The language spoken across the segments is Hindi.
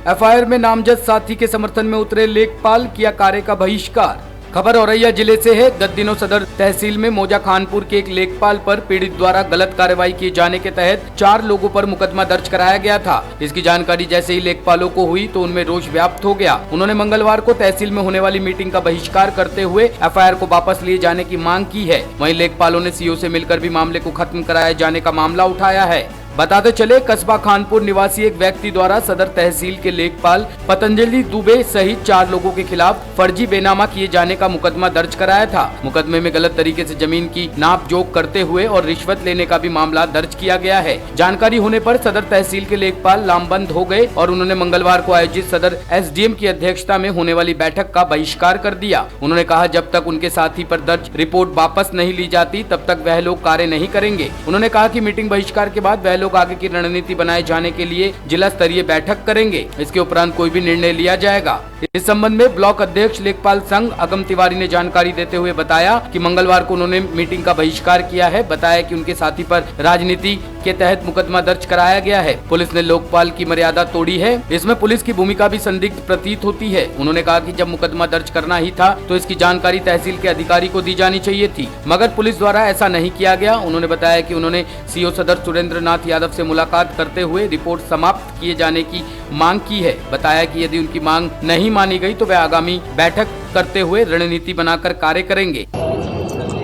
एफआईआर में नामजद साथी के समर्थन में उतरे लेखपाल, किया कार्य का बहिष्कार। खबर औरैया जिले से है। गत दिनों सदर तहसील में मौजा खानपुर के एक लेखपाल पर पीड़ित द्वारा गलत कार्रवाई किए जाने के तहत 4 लोगों पर मुकदमा दर्ज कराया गया था। इसकी जानकारी जैसे ही लेखपालों को हुई तो उनमें रोष व्याप्त हो गया। उन्होंने मंगलवार को तहसील में होने वाली मीटिंग का बहिष्कार करते हुए एफआईआर को वापस लिए जाने की मांग की है। वहीं लेखपालों ने सीओ से मिलकर भी मामले को खत्म कराए जाने का मामला उठाया है। बताते चले, कस्बा खानपुर निवासी एक व्यक्ति द्वारा सदर तहसील के लेखपाल पतंजलि दुबे सहित 4 लोगों के खिलाफ फर्जी बेनामा किए जाने का मुकदमा दर्ज कराया था। मुकदमे में गलत तरीके से जमीन की नाप जोख करते हुए और रिश्वत लेने का भी मामला दर्ज किया गया है। जानकारी होने पर सदर तहसील के लेखपाल लामबंद हो गए और उन्होंने मंगलवार को आयोजित सदर एसडीएम की अध्यक्षता में होने वाली बैठक का बहिष्कार कर दिया। उन्होंने कहा, जब तक उनके साथी पर दर्ज रिपोर्ट वापस नहीं ली जाती तब तक वह लोग कार्य नहीं करेंगे। उन्होंने कहा कि मीटिंग बहिष्कार के बाद वह लोग आगे की रणनीति बनाए जाने के लिए जिला स्तरीय बैठक करेंगे। इसके उपरांत कोई भी निर्णय लिया जाएगा। इस संबंध में ब्लॉक अध्यक्ष लेखपाल संघ अगम तिवारी ने जानकारी देते हुए बताया कि मंगलवार को उन्होंने मीटिंग का बहिष्कार किया है। बताया कि उनके साथी पर राजनीति के तहत मुकदमा दर्ज कराया गया है। पुलिस ने लोकपाल की मर्यादा तोड़ी है। इसमें पुलिस की भूमिका भी संदिग्ध प्रतीत होती है। उन्होंने कहा कि जब मुकदमा दर्ज करना ही था तो इसकी जानकारी तहसील के अधिकारी को दी जानी चाहिए थी, मगर पुलिस द्वारा ऐसा नहीं किया गया। उन्होंने बताया कि उन्होंने सीओ सदर सुरेंद्र नाथ यादव से मुलाकात करते हुए रिपोर्ट समाप्त किए जाने की मांग की है। बताया कि यदि उनकी मांग नहीं मानी गई तो वे आगामी बैठक करते हुए रणनीति बनाकर कार्य करेंगे।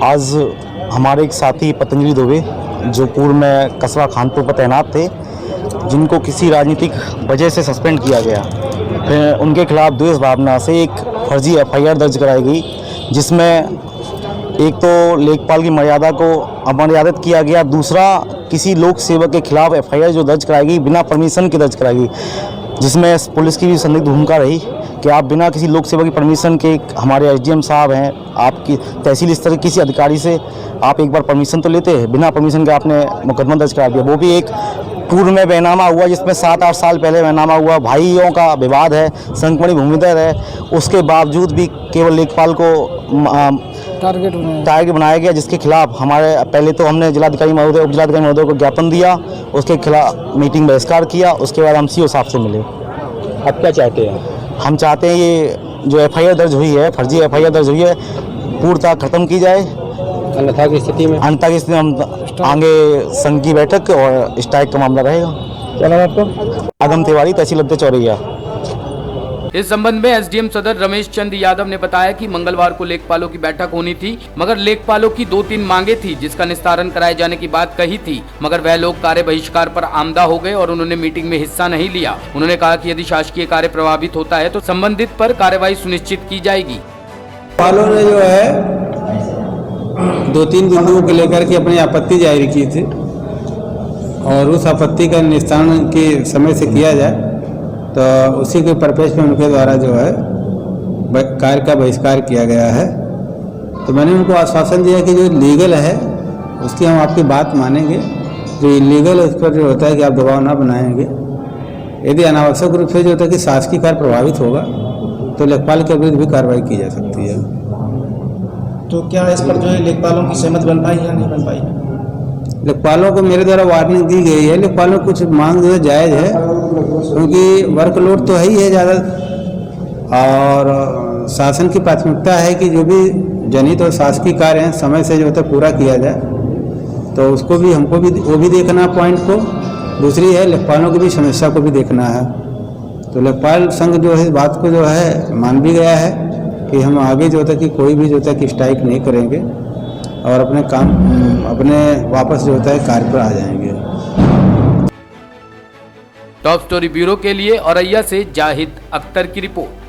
आज हमारे एक साथी पतंजलि दुबे जो पूर्व में कस्बा खानपुर पर तैनात थे, जिनको किसी राजनीतिक वजह से सस्पेंड किया गया, फिर उनके खिलाफ द्वेष भावना से एक फर्जी एफआईआर दर्ज कराई गई, जिसमें एक तो लेखपाल की मर्यादा को अमर्यादित किया गया, दूसरा किसी लोक सेवक के खिलाफ एफआईआर जो दर्ज कराई गई बिना परमिशन के दर्ज कराई गई, जिसमें पुलिस की भी संदिग्ध भूमिका रही कि आप बिना किसी लोक सेवक की परमिशन के, हमारे एसडीएम साहब हैं, आपकी तहसील स्तर किसी अधिकारी से आप एक बार परमिशन तो लेते हैं, बिना परमिशन के आपने मुकदमा दर्ज करा दिया। वो भी एक पूर्व में बेनामा हुआ, जिसमें 7-8 साल पहले बेनामा हुआ, भाइयों का विवाद है, संकमणि भूमिदर है, उसके बावजूद भी केवल लेखपाल को टारगेट बनाया गया, जिसके खिलाफ हमारे पहले तो हमने जिलाधिकारी महोदय, उप जिलाधिकारी महोदय को ज्ञापन दिया, उसके खिलाफ मीटिंग बहिष्कार किया। उसके बाद हम सीओ साहब से मिले। आप क्या चाहते हैं? हम चाहते हैं ये जो एफआईआर दर्ज हुई है, फर्जी एफआईआर दर्ज हुई है, पूर्णतः खत्म की जाए। अन्यथा की स्थिति में हम आगे संघ की बैठक और स्ट्राइक का मामला रहेगा। क्या नाम है आपका? अगम तिवारी, तहसील अध्यक्ष औरैया। इस संबंध में एसडीएम सदर रमेश चंद्र यादव ने बताया कि मंगलवार को लेखपालों की बैठक होनी थी, मगर लेखपालों की 2-3 मांगे थी जिसका निस्तारण कराए जाने की बात कही थी, मगर वह लोग कार्य बहिष्कार पर आमदा हो गए और उन्होंने मीटिंग में हिस्सा नहीं लिया। उन्होंने कहा कि यदि शासकीय कार्य प्रभावित होता है तो संबंधित पर कार्रवाई सुनिश्चित की जाएगी। लेखपालों ने जो है 2-3 बिंदुओं को लेकर के अपनी आपत्ति जाहिर की थी और उस आपत्ति का निस्तारण के समय से किया जाए, तो उसी के परिप्रेक्ष्य में उनके द्वारा जो है कार्य का बहिष्कार किया गया है। तो मैंने उनको आश्वासन दिया कि जो लीगल है उसकी हम आपकी बात मानेंगे, जो इलीगल है उस पर जो होता है कि आप दबाव ना बनाएंगे। यदि अनावश्यक रूप से जो होता है कि शासकीय कार्य प्रभावित होगा तो लेखपाल के विरुद्ध भी कार्रवाई की जा सकती है। तो क्या इस पर जो है लेखपालों की सहमति बन पाई या नहीं बन पाई? लेखपालों को मेरे द्वारा वार्निंग दी गई है। लेखपालों को कुछ मांग जो है जायज़ है, क्योंकि वर्कलोड तो है ही है ज़्यादा, और शासन की प्राथमिकता है कि जो भी जनहित और शासकीय कार्य हैं समय से जो होता है पूरा किया जाए। तो उसको भी, हमको भी वो भी देखना पॉइंट को, दूसरी है लेखपालों की भी समस्या को भी देखना है। तो लेखपाल संघ जो है इस बात को जो है मान भी गया है कि हम आगे जो होता है कि कोई भी जो होता है कि स्ट्राइक नहीं करेंगे और अपने वापस जो होता है कार्य पर आ जाएंगे। टॉप स्टोरी ब्यूरो के लिए औरैया से जाहिद अख्तर की रिपोर्ट।